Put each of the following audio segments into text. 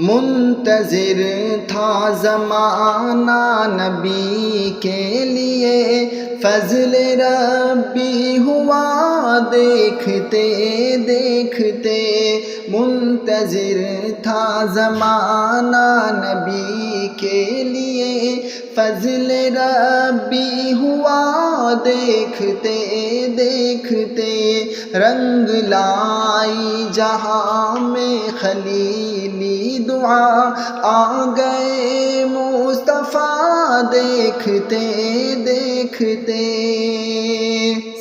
منتظر تھا زمانہ نبی کے لیے، فضل ربی ہوا دیکھتے دیکھتے۔ منتظر تھا زمانہ نبی کے لیے، فضل ربی ہوا دیکھتے دیکھتے۔ رنگ لائی جہاں میں خلیلی دعا، آ گئے مصطفیٰ دیکھتے دیکھتے۔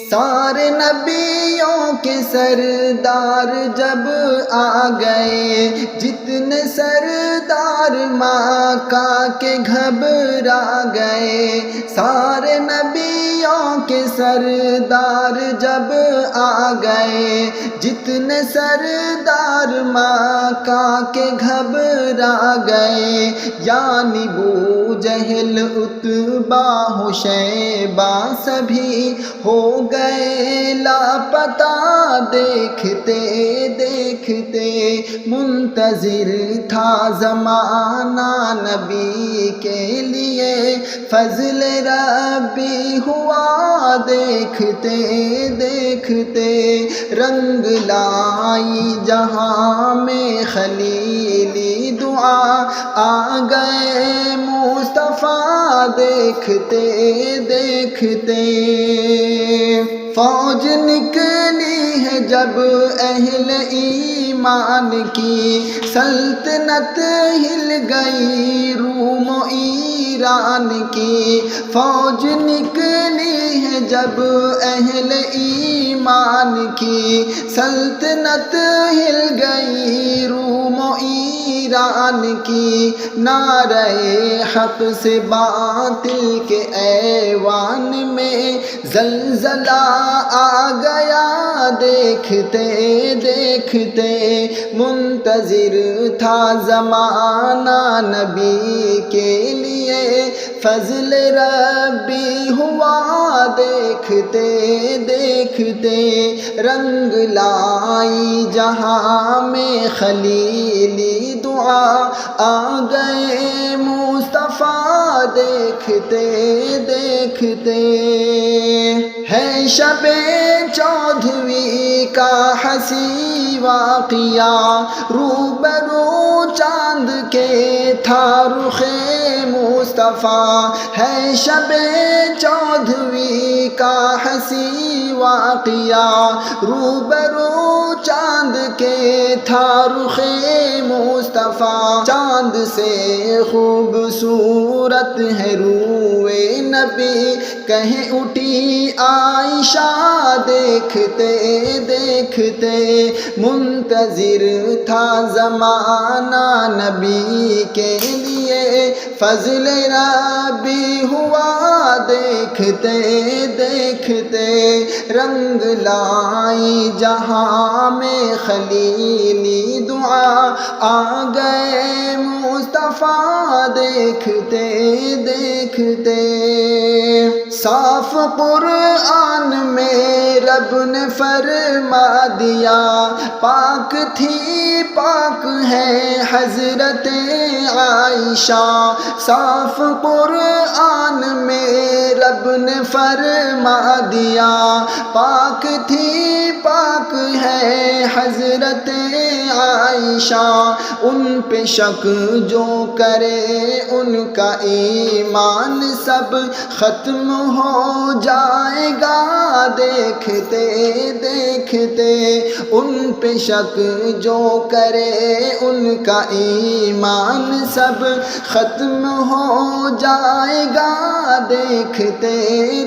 سارے نبیوں کے سردار جب آ گئے، جتنے سردار مکہ کے گھبرا گئے۔ سارے نبیوں کے سردار جب آ گئے، جتنے سردار مکہ کے گھبرا گئے۔ یعنی ابو جہل عتبہ و شیبہ سبھی ہو گئے لاپتہ دیکھتے دیکھتے۔ منتظر تھا زمانہ نبی کے لیے، فضل ربی ہوا دیکھتے دیکھتے۔ رنگ لائی جہاں میں خلیلی دعا، آ گئے مصطفیٰ دیکھتے دیکھتے۔ فوج نکلی ہے جب اہل ایمان کی، سلطنت ہل گئی روم و ایران کی۔ فوج نکلی ہے جب اہل ایمان کی، سلطنت ہل گئی روم و ایران کی۔ نعرہ حق سے باطل کے ایوان میں زلزلہ آ گیا دیکھتے دیکھتے۔ منتظر تھا زمانہ نبی کے لیے، فضل ربی ہوا دیکھتے دیکھتے۔ رنگ لائی جہاں میں خلیلی دعا، آ گئے مصطفیٰ دیکھتے دیکھتے۔ ہے شب چودھویں کا حسین واقعہ، روبرو چاند کے تھا رخ مصطفیٰ۔ ہے شب چودھویں کا حسین واقعہ، روبرو چاند کے تھا رخ مصطفیٰ۔ چاند سے خوبصورت ہے روئے نبی، کہیں اٹھی عائشہ دیکھتے دیکھتے۔ منتظر تھا زمانہ نبی کے لیے، فضل ربی ہوا دیکھتے دیکھتے۔ رنگ لائی جہاں میں خلیلی دعا، آ گئے مصطفیٰ دیکھتے دیکھتے۔ صاف قرآن میں رب نے فرما دیا، پاک تھی پاک ہے حضرت عائشہ۔ صاف قرآن میں رب نے فرما دیا، پاک تھی پاک ہے حضرت عائشہ۔ ان پہ شک جو کرے ان کا ایمان سب ختم ہو جائے گا دیکھتے دیکھتے۔ ان پہ شک جو کرے ان کا ایمان سب ختم ہو جائے گا دیکھتے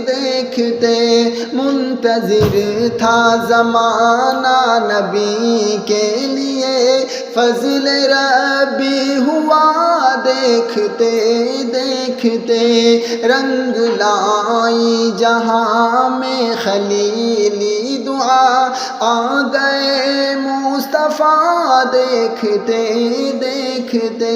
دیکھتے۔ منتظر تھا زمانہ نبی کے لیے، فضل ربی ہوا دیکھتے دیکھتے۔ رنگ لائی جہاں میں خلیلی دعا، آ گئے مصطفیٰ دیکھتے دیکھتے۔